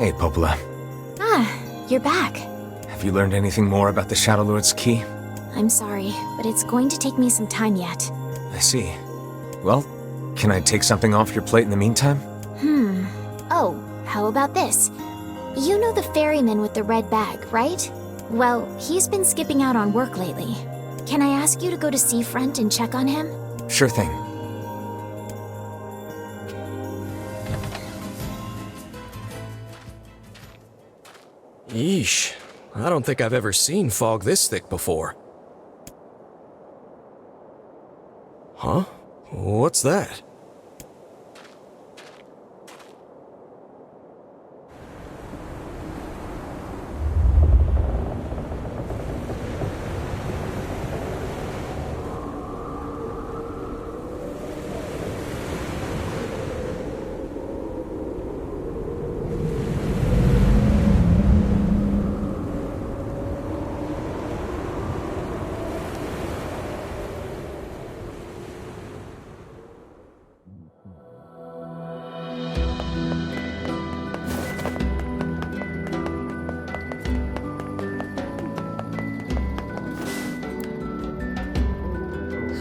Hey, Popola. Ah, you're back. Have you learned anything more about the Shadow Lord's key? I'm sorry, but it's going to take me some time yet. I see. Well, can I take something off your plate in the meantime? Oh, how about this? You know the ferryman with the red bag, right? Well, he's been skipping out on work lately. Can I ask you to go to Seafront and check on him? Sure thing. Yeesh. I don't think I've ever seen fog this thick before. Huh? What's that?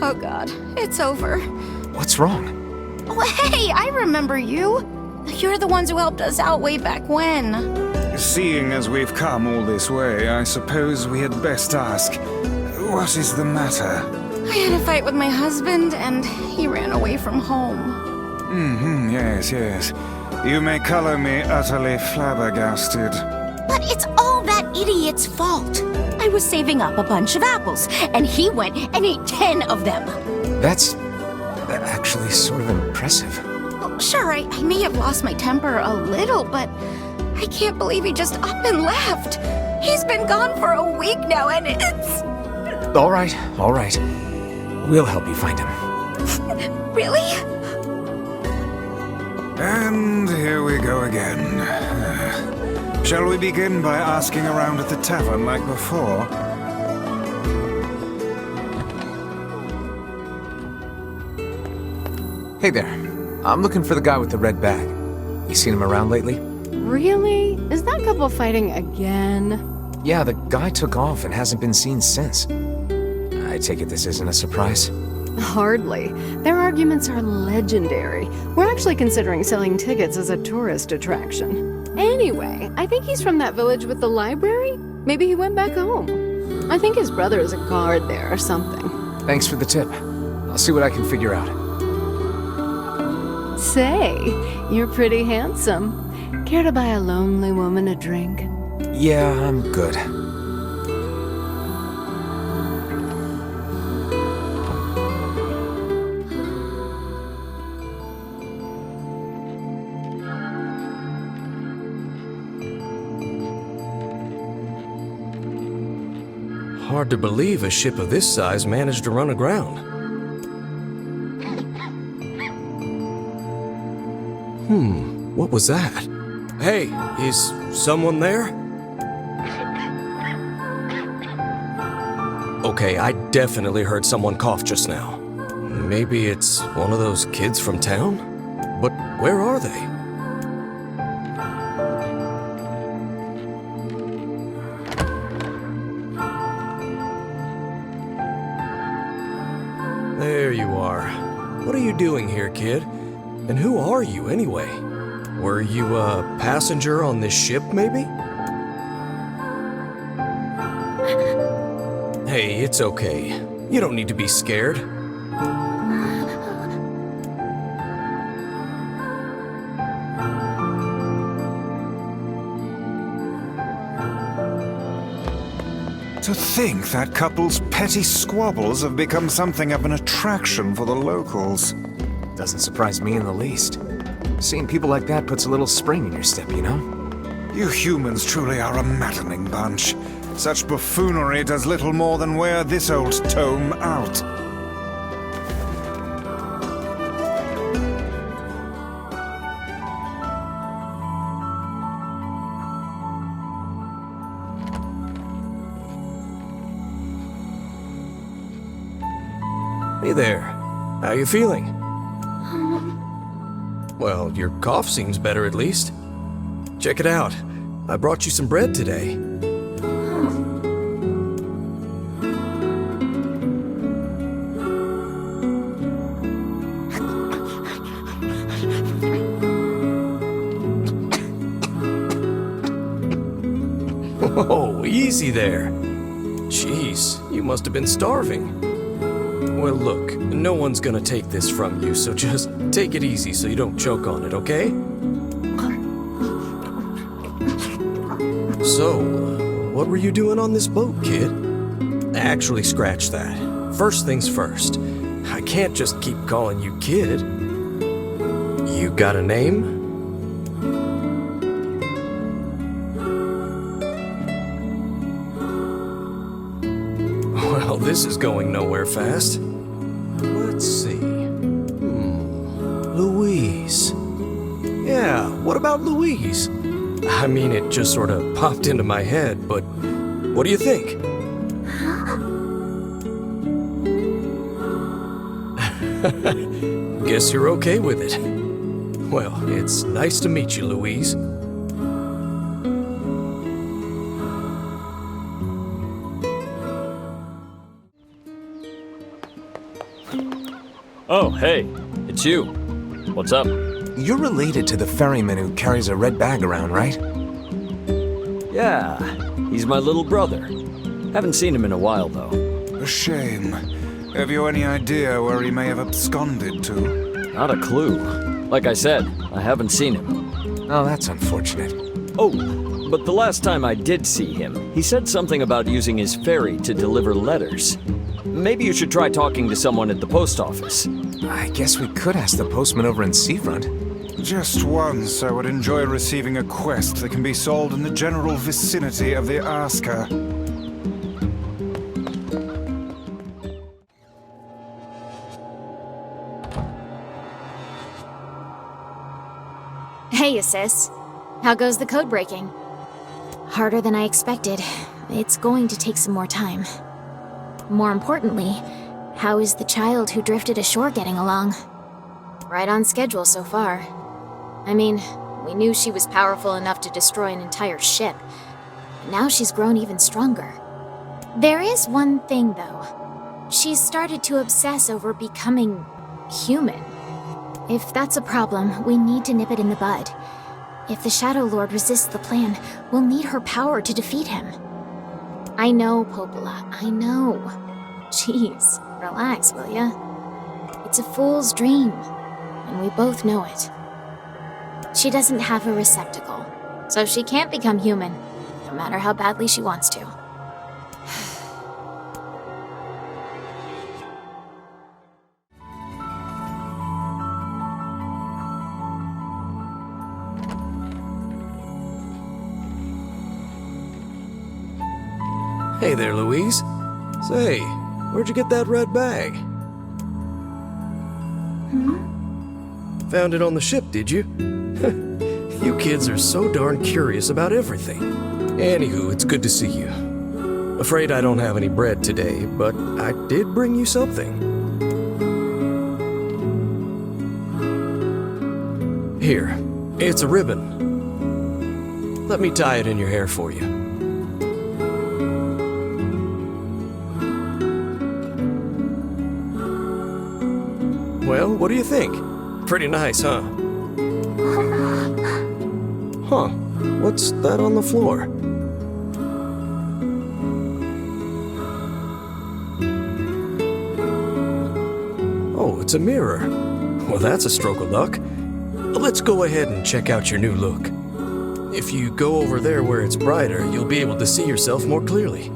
Oh god, it's over. What's wrong? Oh hey, I remember you. You're the ones who helped us out way back when. Seeing as we've come all this way, I suppose we had best ask, what is the matter? I had a fight with my husband, and he ran away from home. Yes. You may color me utterly flabbergasted. But it's all that idiot's fault. I was saving up a bunch of apples, and he went and ate 10 of them. That's actually sort of impressive. Well, sure, I may have lost my temper a little, but I can't believe he just up and left. He's been gone for a week now, and it's... All right. We'll help you find him. Really? And here we go again. Shall we begin by asking around at the tavern like before? Hey there. I'm looking for the guy with the red bag. You seen him around lately? Really? Is that couple fighting again? Yeah, the guy took off and hasn't been seen since. I take it this isn't a surprise? Hardly. Their arguments are legendary. We're actually considering selling tickets as a tourist attraction. Anyway, I think he's from that village with the library. Maybe he went back home. I think his brother is a guard there or something. Thanks for the tip. I'll see what I can figure out. Say, you're pretty handsome. Care to buy a lonely woman a drink? Yeah, I'm good. Hard to believe a ship of this size managed to run aground. What was that? Hey, is someone there? Okay, I definitely heard someone cough just now. Maybe it's one of those kids from town? But where are they? There you are. What are you doing here, kid? And who are you, anyway? Were you a passenger on this ship, maybe? Hey, it's okay. You don't need to be scared. To think that couple's petty squabbles have become something of an attraction for the locals. Doesn't surprise me in the least. Seeing people like that puts a little spring in your step, you know? You humans truly are a maddening bunch. Such buffoonery does little more than wear this old tome out. Hey there. How you feeling? Well, your cough seems better at least. check it out. I brought you some bread today. Oh, easy there. Jeez, you must have been starving. Well, look, no one's gonna take this from you, so just take it easy so you don't choke on it, okay? So, what were you doing on this boat, kid? Actually, scratch that. First things first. I can't just keep calling you kid. You got a name? Well, this is going nowhere fast. Let's see. Louise. Yeah, what about Louise? I mean, it just sort of popped into my head, but what do you think? Guess you're okay with it. Well, it's nice to meet you, Louise. Oh, hey, it's you. What's up? You're related to the ferryman who carries a red bag around, right? Yeah, he's my little brother. Haven't seen him in a while, though. A shame. Have you any idea where he may have absconded to? Not a clue. Like I said, I haven't seen him. Oh, that's unfortunate. Oh, but the last time I did see him, he said something about using his ferry to deliver letters. Maybe you should try talking to someone at the post office. I guess we could ask the postman over in Seafront. Just once I would enjoy receiving a quest that can be solved in the general vicinity of the asker. Hey, sis. How goes the code breaking? Harder than I expected. It's going to take some more time. More importantly, how is the child who drifted ashore getting along? Right on schedule so far. I mean, we knew she was powerful enough to destroy an entire ship. But now she's grown even stronger. There is one thing, though. She's started to obsess over becoming human. If that's a problem, we need to nip it in the bud. If the Shadow Lord resists the plan, we'll need her power to defeat him. I know, Popola, I know. Jeez, relax, will ya? It's a fool's dream, and we both know it. She doesn't have a receptacle, so she can't become human, no matter how badly she wants to. Hey there, Louise. Say, where'd you get that red bag? Found it on the ship, did you? You kids are so darn curious about everything. Anywho, it's good to see you. Afraid I don't have any bread today, but I did bring you something. Here, it's a ribbon. Let me tie it in your hair for you. Well, what do you think? Pretty nice, huh? Huh, what's that on the floor? Oh, it's a mirror. Well, that's a stroke of luck. Let's go ahead and check out your new look. If you go over there where it's brighter, you'll be able to see yourself more clearly.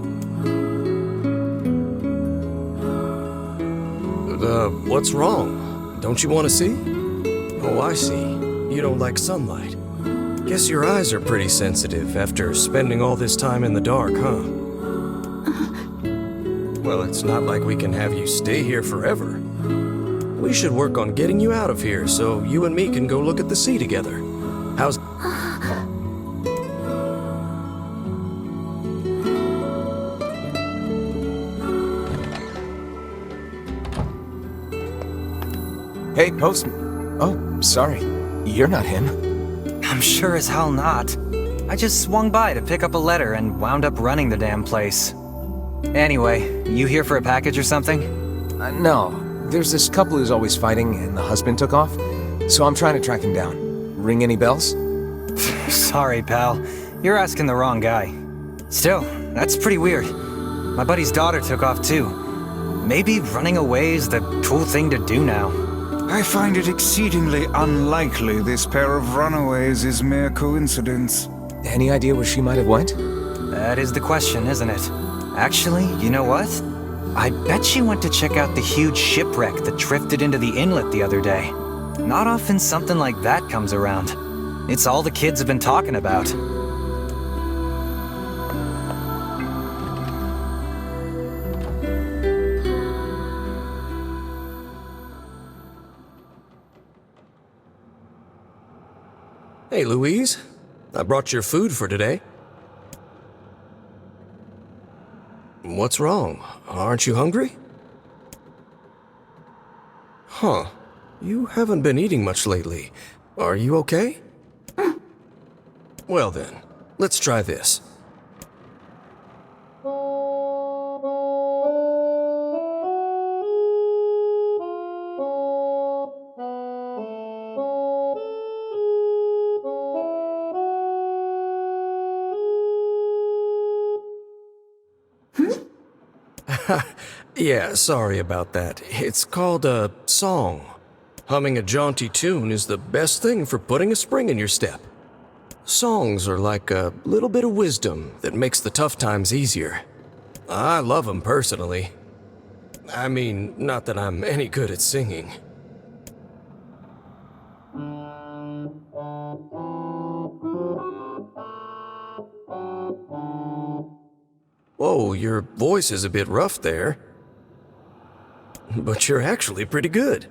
What's wrong? Don't you want to see? Oh, I see. You don't like sunlight. Guess your eyes are pretty sensitive after spending all this time in the dark, huh? Well, it's not like we can have you stay here forever. We should work on getting you out of here so you and me can go look at the sea together. How's... Hey, postman. Oh, sorry. You're not him. I'm sure as hell not. I just swung by to pick up a letter and wound up running the damn place. Anyway, you here for a package or something? No. There's this couple who's always fighting, and the husband took off. So I'm trying to track him down. Ring any bells? Sorry, pal. You're asking the wrong guy. Still, that's pretty weird. My buddy's daughter took off too. Maybe running away is the cool thing to do now. I find it exceedingly unlikely this pair of runaways is mere coincidence. Any idea where she might have went? That is the question, isn't it? Actually, you know what? I bet she went to check out the huge shipwreck that drifted into the inlet the other day. Not often something like that comes around. It's all the kids have been talking about. Hey, Louise. I brought your food for today. What's wrong? Aren't you hungry? Huh. You haven't been eating much lately. Are you okay? Well then, let's try this. Yeah, sorry about that. It's called a song. Humming a jaunty tune is the best thing for putting a spring in your step. Songs are like a little bit of wisdom that makes the tough times easier. I love them personally. I mean, not that I'm any good at singing. Whoa, your voice is a bit rough there. But you're actually pretty good.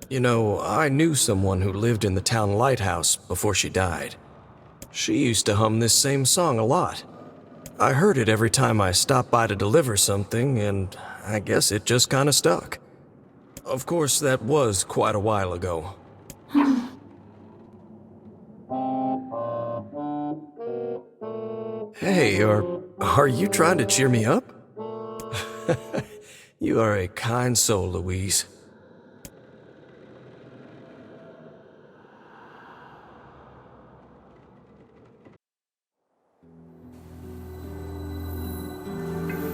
You know, I knew someone who lived in the town lighthouse before she died. She used to hum this same song a lot. I heard it every time I stopped by to deliver something, and I guess it just kinda stuck. Of course, that was quite a while ago. Hey, are you trying to cheer me up? You are a kind soul, Louise.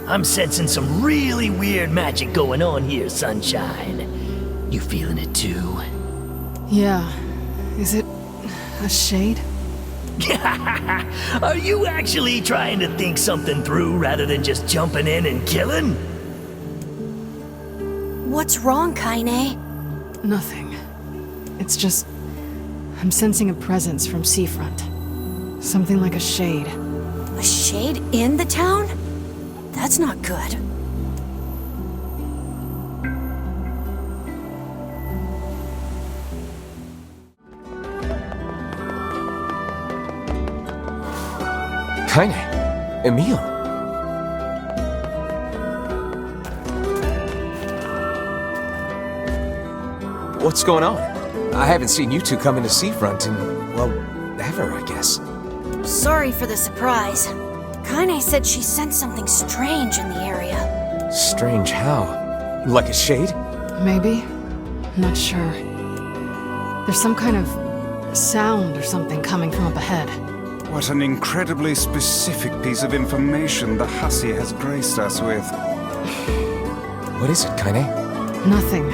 I'm sensing some really weird magic going on here, Sunshine. You feeling it too? Yeah. Is it a shade? Are you actually trying to think something through rather than just jumping in and killing? What's wrong, Kaine? Nothing. It's just... I'm sensing a presence from seafront. Something like a shade. A shade in the town? That's not good. Kaine. Emil. What's going on? I haven't seen you two come into Seafront in, well, ever, I guess. Sorry for the surprise. Kaine said she sensed something strange in the area. Strange how? Like a shade? Maybe? I'm not sure. There's some kind of sound or something coming from up ahead. What an incredibly specific piece of information the hussy has graced us with. What is it, Kaine? Nothing.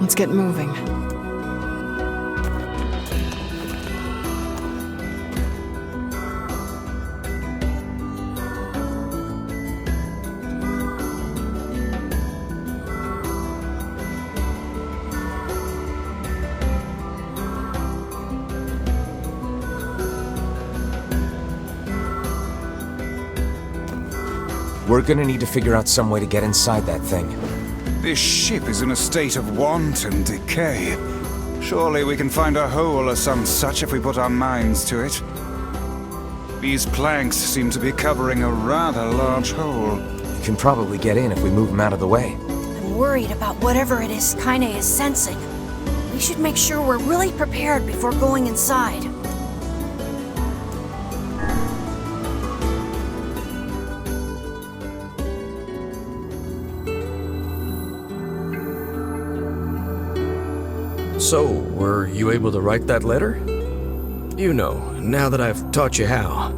Let's get moving. We're gonna need to figure out some way to get inside that thing. This ship is in a state of wanton decay. Surely we can find a hole or some such if we put our minds to it. These planks seem to be covering a rather large hole. We can probably get in if we move them out of the way. I'm worried about whatever it is Kaine is sensing. We should make sure we're really prepared before going inside. So, were you able to write that letter? You know, now that I've taught you how.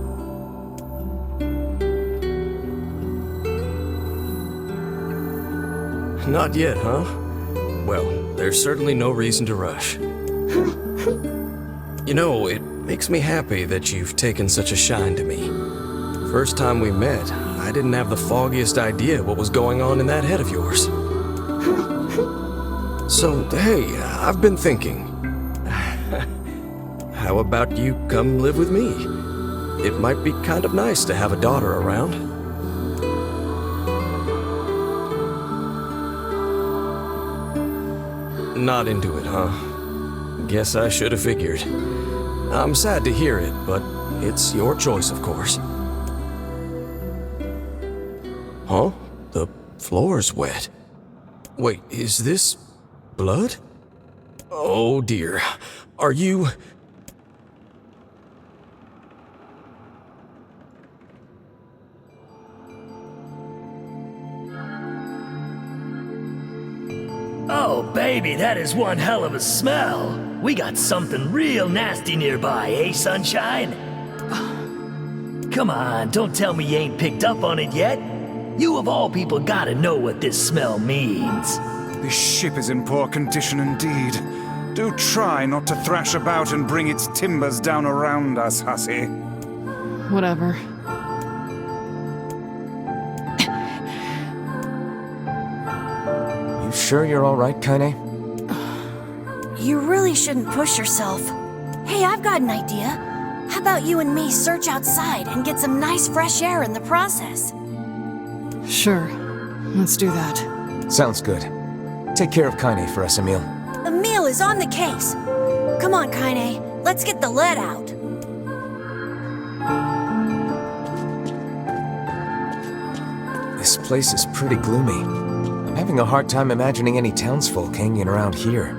Not yet, huh? Well, there's certainly no reason to rush. You know, it makes me happy that you've taken such a shine to me. First time we met, I didn't have the foggiest idea what was going on in that head of yours. So, hey, I've been thinking. How about you come live with me? It might be kind of nice to have a daughter around. Not into it, huh? Guess I should have figured. I'm sad to hear it, but it's your choice, of course. Huh? The floor's wet. Wait, is this blood? Oh dear. Are you... Oh, baby, that is one hell of a smell. We got something real nasty nearby, eh, Sunshine? Come on, don't tell me you ain't picked up on it yet. You of all people gotta know what this smell means. This ship is in poor condition indeed. Do try not to thrash about and bring its timbers down around us, hussy. Whatever. You sure you're all right, Kaine? You really shouldn't push yourself. Hey, I've got an idea. How about you and me search outside and get some nice fresh air in the process? Sure. Let's do that. Sounds good. Take care of Kaine for us, Emil. Emil is on the case. Come on, Kaine. Let's get the lead out. This place is pretty gloomy. I'm having a hard time imagining any townsfolk hanging around here.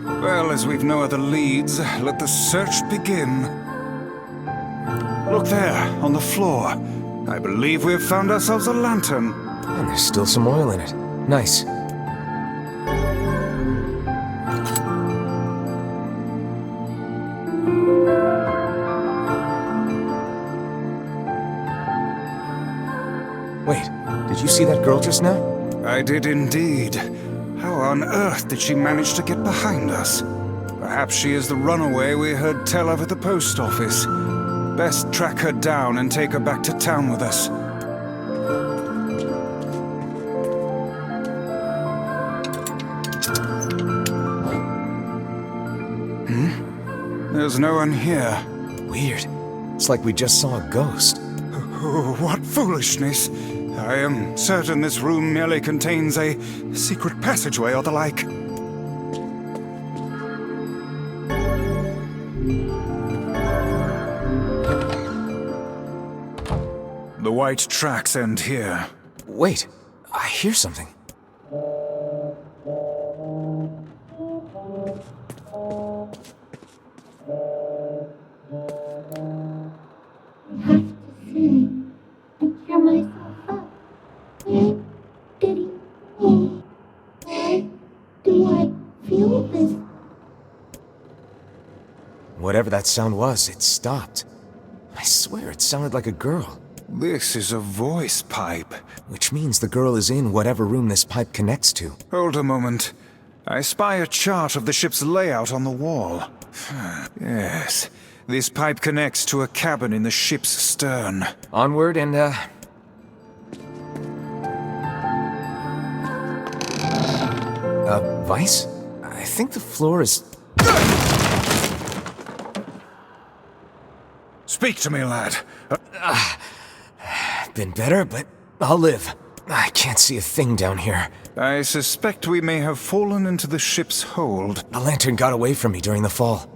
Well, as we've no other leads, let the search begin. Look there, on the floor. I believe we've found ourselves a lantern. And there's still some oil in it. Nice. Wait, did you see that girl just now? I did indeed. How on earth did she manage to get behind us? Perhaps she is the runaway we heard tell of at the post office. Best track her down and take her back to town with us. There's no one here. Weird. It's like we just saw a ghost. Oh, what foolishness. I am certain this room merely contains a secret passageway or the like. The white tracks end here. Wait, I hear something. Whatever that sound was, it stopped. I swear it sounded like a girl. This is a voice pipe. Which means the girl is in whatever room this pipe connects to. Hold a moment. I spy a chart of the ship's layout on the wall. Yes, this pipe connects to a cabin in the ship's stern. Onward and, Vice? I think the floor is... Speak to me, lad. Been better, but I'll live. I can't see a thing down here. I suspect we may have fallen into the ship's hold. A lantern got away from me during the fall.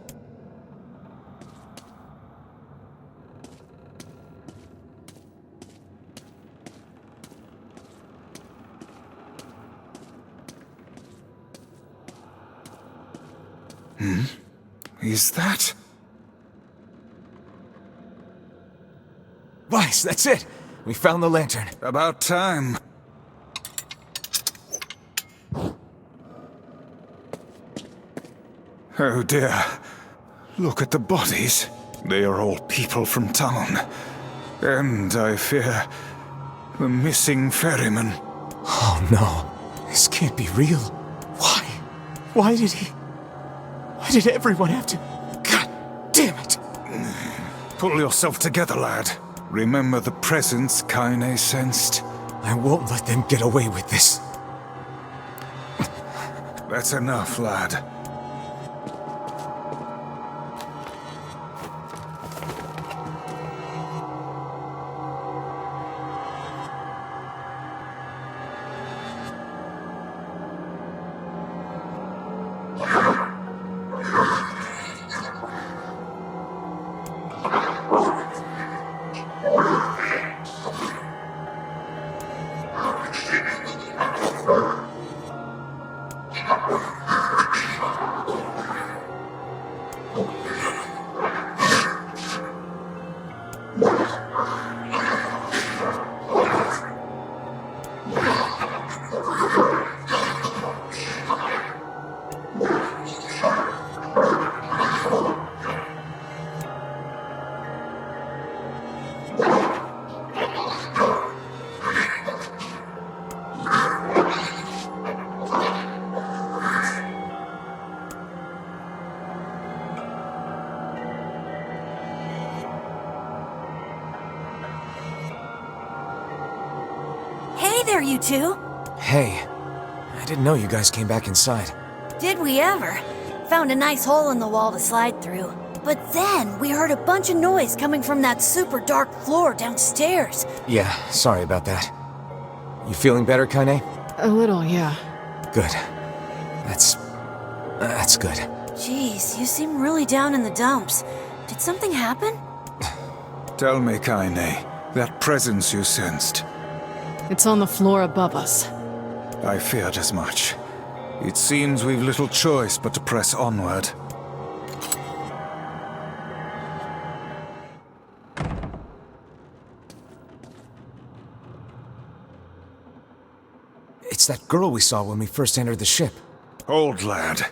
Is that? Weiss, that's it! We found the lantern. About time. Oh dear. Look at the bodies. They are all people from town. And I fear the missing ferryman. Oh no. This can't be real. Why? Why did everyone have to... God damn it! Pull yourself together, lad. Remember the presence Kaine sensed? I won't let them get away with this. That's enough, lad. Hey there, you two. Hey, I didn't know you guys came back inside. Did we ever? Found a nice hole in the wall to slide through. But then we heard a bunch of noise coming from that super dark floor downstairs. Yeah, sorry about that. You feeling better, Kaine? A little, yeah. Good. That's good. Jeez, you seem really down in the dumps. Did something happen? Tell me, Kaine, that presence you sensed. It's on the floor above us. I feared as much. It seems we've little choice but to press onward. It's that girl we saw when we first entered the ship. Old lad,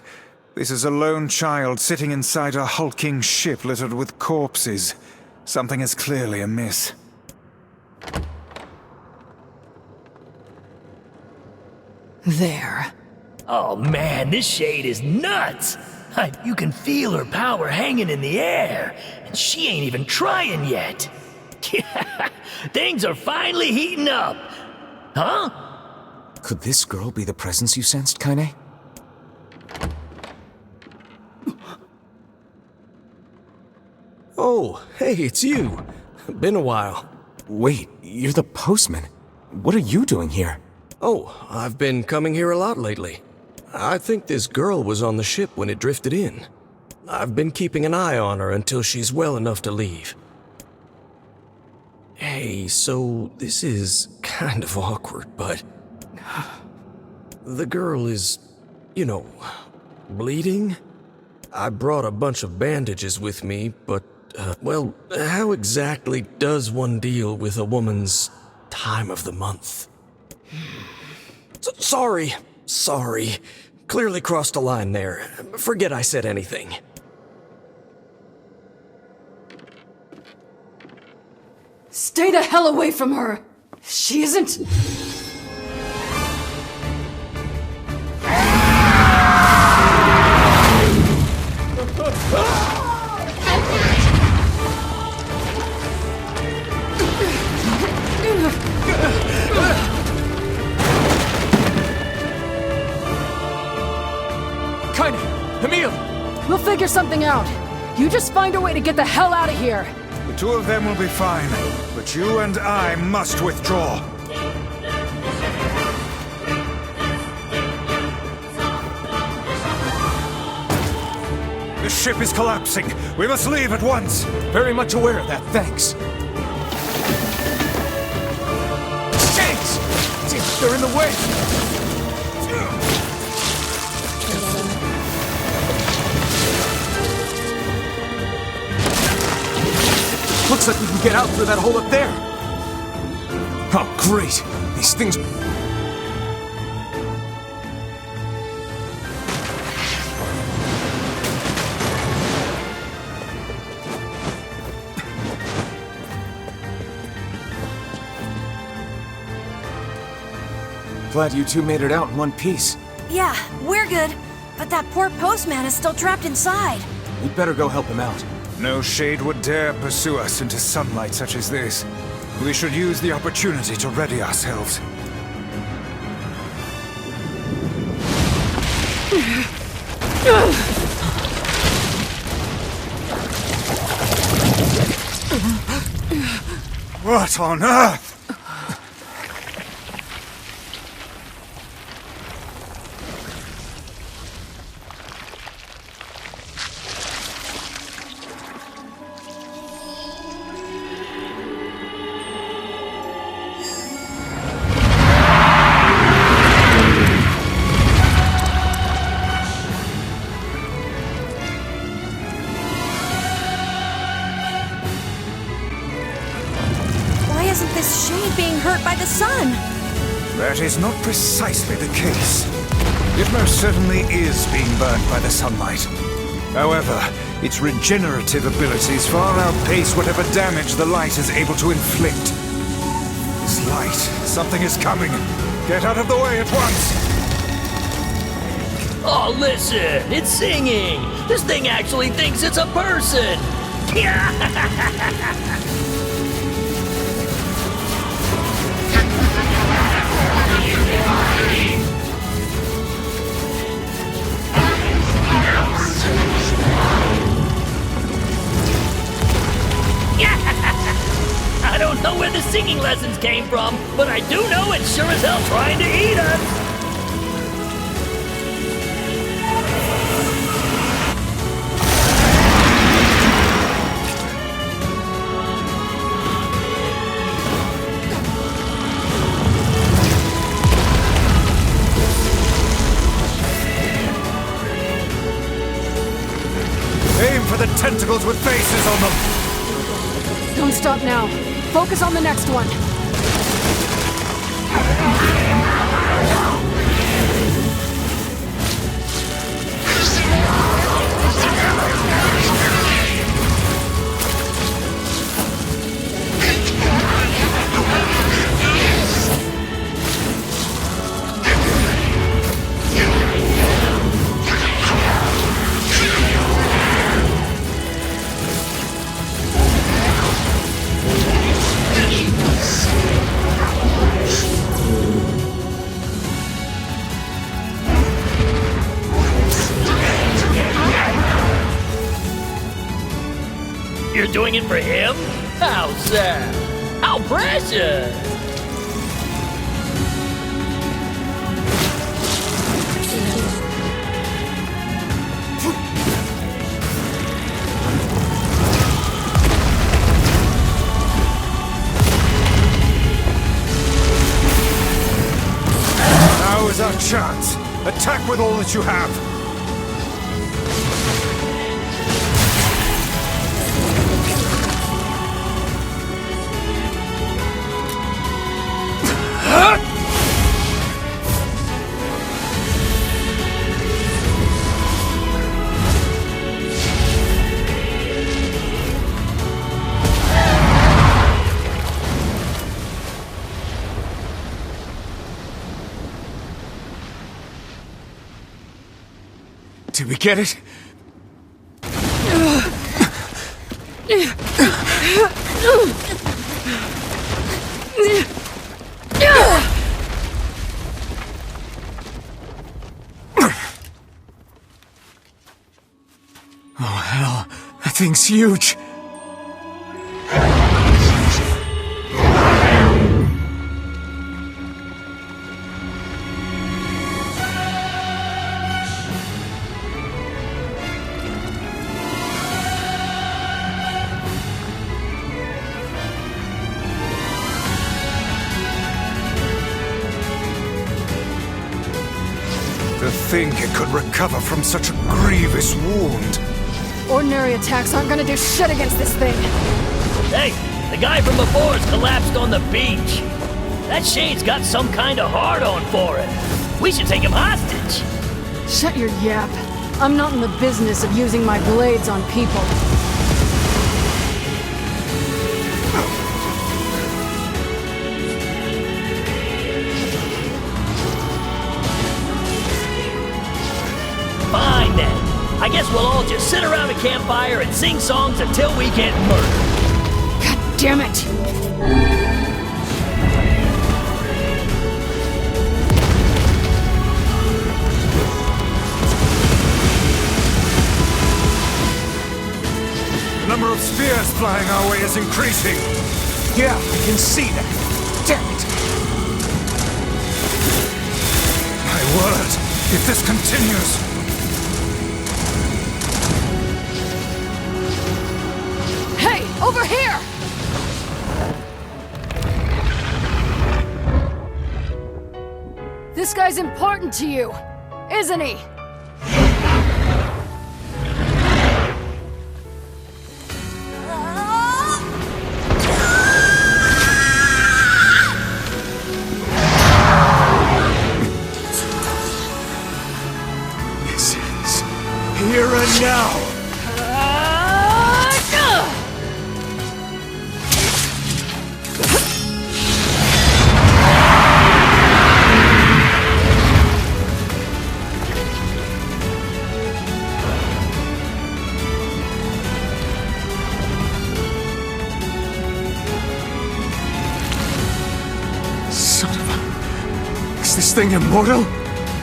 this is a lone child sitting inside a hulking ship littered with corpses. Something is clearly amiss. There. Oh man, this shade is nuts! You can feel her power hanging in the air, and she ain't even trying yet. Things are finally heating up. Huh? Could this girl be the presence you sensed, Kaine? Oh, hey, it's you. Been a while. Wait, you're the postman. What are you doing here? Oh, I've been coming here a lot lately. I think this girl was on the ship when it drifted in. I've been keeping an eye on her until she's well enough to leave. Hey, so this is kind of awkward, but... the girl is, bleeding? I brought a bunch of bandages with me, but, well, how exactly does one deal with a woman's time of the month? Sorry. Clearly crossed a line there. Forget I said anything. Stay the hell away from her! She isn't... Kaine! Emil! We'll figure something out. You just find a way to get the hell out of here. The two of them will be fine, but you and I must withdraw. The ship is collapsing. We must leave at once. Very much aware of that, thanks. Chains! They're in the way! Looks like we can get out through that hole up there. Oh, great. These things... Glad you two made it out in one piece. Yeah, we're good. But that poor postman is still trapped inside. We'd better go help him out. No shade would dare pursue us into sunlight such as this. We should use the opportunity to ready ourselves. What on earth? Isn't this shade being hurt by the sun? That is not precisely the case. It most certainly is being burned by the sunlight. However, its regenerative abilities far outpace whatever damage the light is able to inflict. This light, something is coming. Get out of the way at once! Oh, listen, it's singing. This thing actually thinks it's a person. I don't know where the singing lessons came from, but I do know it's sure as hell trying to eat us. Aim for the tentacles with faces on them! Don't stop now. Focus on the next one. You're doing it for him? How sad. How precious. Now is our chance. Attack with all that you have. Did we get it? Oh, hell. That thing's huge. To think it could recover from such a grievous wound. Ordinary attacks aren't gonna do shit against this thing. Hey, the guy from before's collapsed on the beach. That Shane's got some kind of hard-on for it. We should take him hostage. Shut your yap. I'm not in the business of using my blades on people. Fine then. I guess we'll all just sit around a campfire and sing songs until we get murdered. God damn it! The number of spears flying our way is increasing. Yeah, I can see that. Damn it! My word, if this continues... Hey, over here! This guy's important to you, isn't he? This is here and now. Son of a... Is this thing immortal?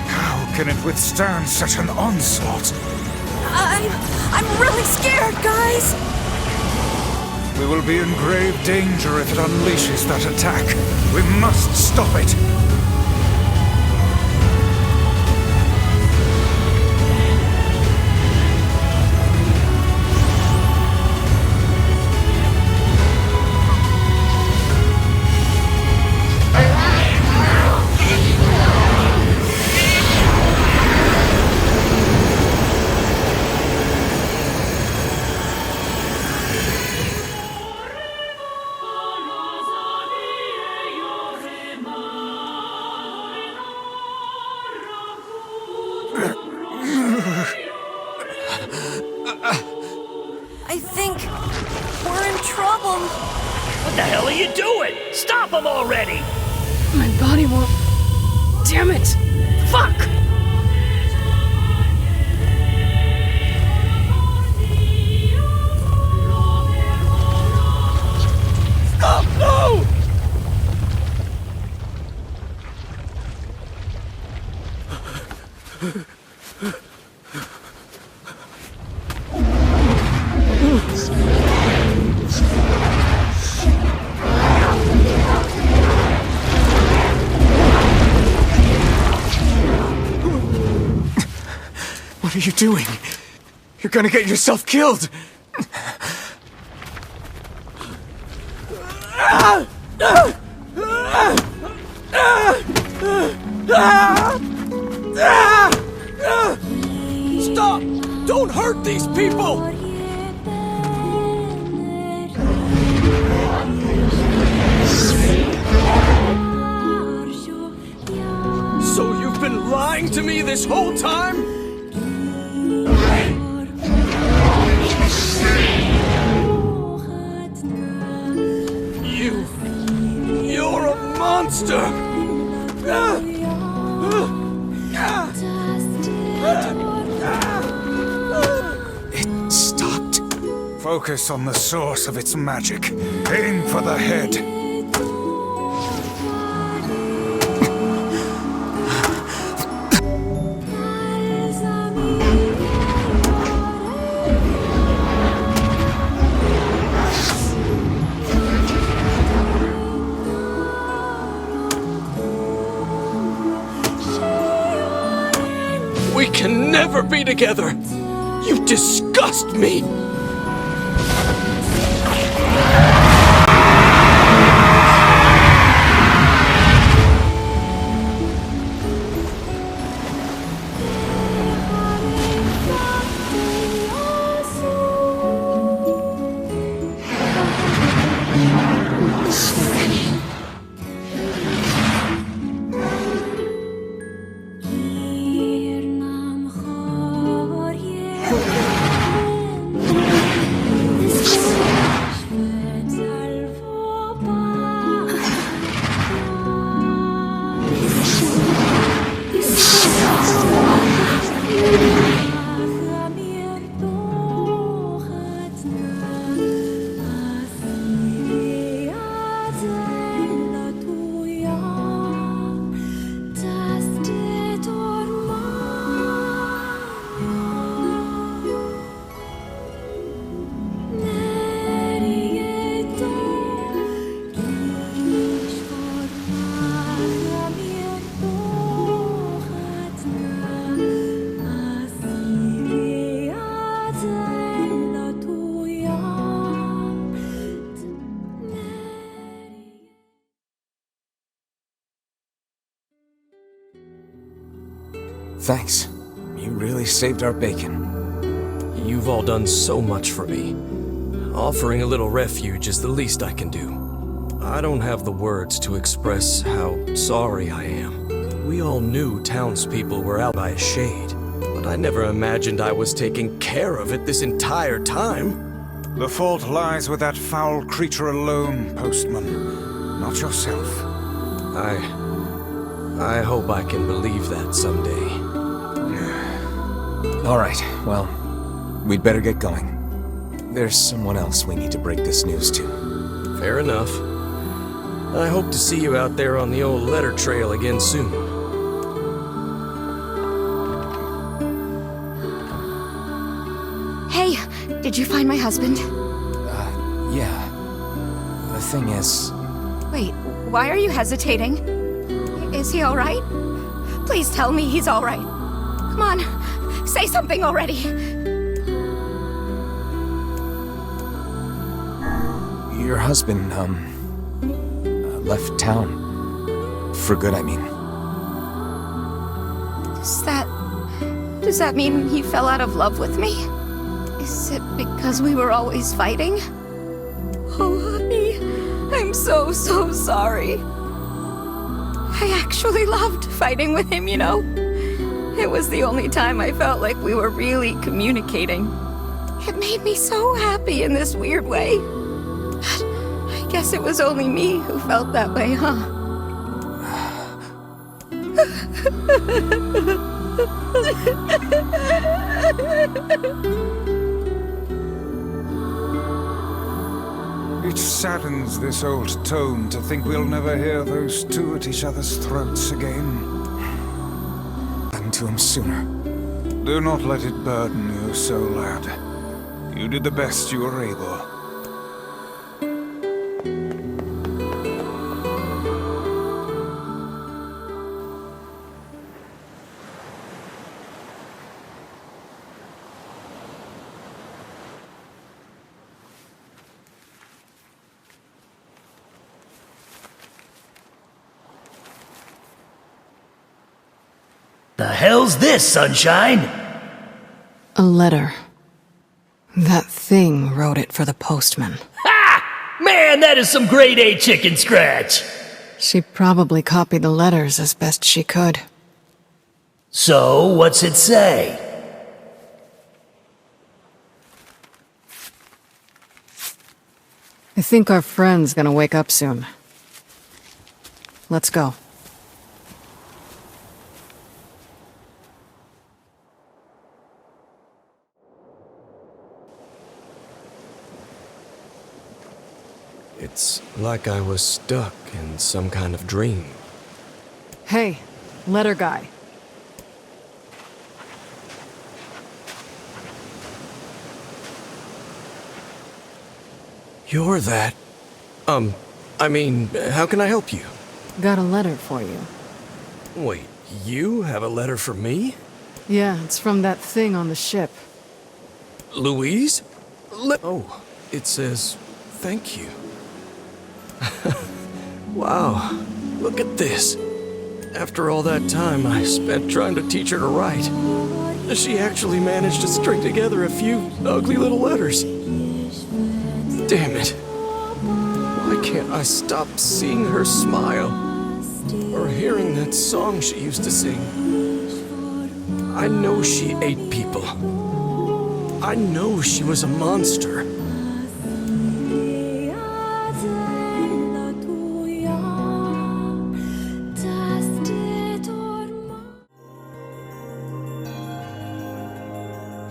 How can it withstand such an onslaught? I'm really scared, guys! We will be in grave danger if it unleashes that attack. We must stop it. I think we're in trouble. What the hell are you doing? Stop him already! My body won't... Damn it! Fuck! Stop! No! What are you doing? You're gonna get yourself killed! Stop! Don't hurt these people! So you've been lying to me this whole time? You're a monster! It stopped. Focus on the source of its magic. Aim for the head. We can never be together! You disgust me! Thanks. You really saved our bacon. You've all done so much for me. Offering a little refuge is the least I can do. I don't have the words to express how sorry I am. We all knew townspeople were out by a shade, but I never imagined I was taking care of it this entire time. The fault lies with that foul creature alone, Postman. Not yourself. I hope I can believe that someday. All right, well, we'd better get going. There's someone else we need to break this news to. Fair enough. I hope to see you out there on the old letter trail again soon. Hey, did you find my husband? Yeah. The thing is... Wait, why are you hesitating? Is he alright? Please tell me he's alright. Come on, say something already. Your husband, left town. For good, I mean. Does that mean he fell out of love with me? Is it because we were always fighting? Oh, honey, I'm so sorry. I actually loved fighting with him, you know? It was the only time I felt like we were really communicating. It made me so happy in this weird way. But I guess it was only me who felt that way, huh? It saddens this old tone to think we'll never hear those two at each other's throats again. Happened to him sooner. Do not let it burden you so, lad. You did the best you were able. The hell's this, Sunshine? A letter. That thing wrote it for the postman. Ha! Man, that is some grade A chicken scratch! She probably copied the letters as best she could. So, what's it say? I think our friend's gonna wake up soon. Let's go. It's like I was stuck in some kind of dream. Hey, letter guy. You're that... I mean, how can I help you? Got a letter for you. Wait, you have a letter for me? Yeah, it's from that thing on the ship. Louise? Oh, it says, thank you. Wow, look at this. After all that time I spent trying to teach her to write, she actually managed to string together a few ugly little letters. Damn it. Why can't I stop seeing her smile? Or hearing that song she used to sing? I know she ate people. I know she was a monster.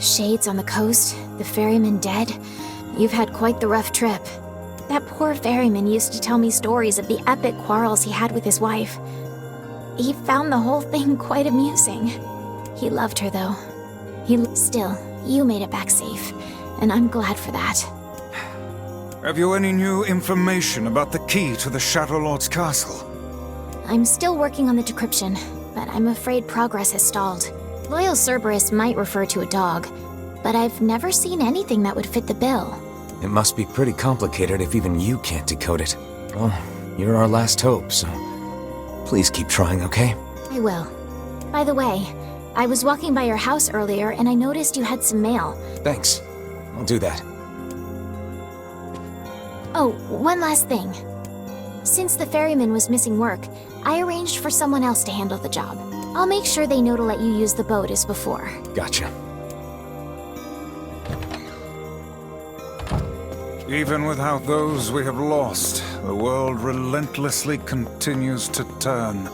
Shades on the coast, the ferryman dead. You've had quite the rough trip. That poor ferryman used to tell me stories of the epic quarrels he had with his wife. He found the whole thing quite amusing. He loved her, though. Still, you made it back safe, and I'm glad for that. Have you any new information about the key to the Shadow Lord's castle? I'm still working on the decryption, but I'm afraid progress has stalled. Loyal Cerberus might refer to a dog, but I've never seen anything that would fit the bill. It must be pretty complicated if even you can't decode it. Well, you're our last hope, so please keep trying, okay? I will. By the way, I was walking by your house earlier and I noticed you had some mail. Thanks. I'll do that. Oh, one last thing. Since the ferryman was missing work, I arranged for someone else to handle the job. I'll make sure they know to let you use the boat as before. Gotcha. Even without those we have lost, the world relentlessly continues to turn.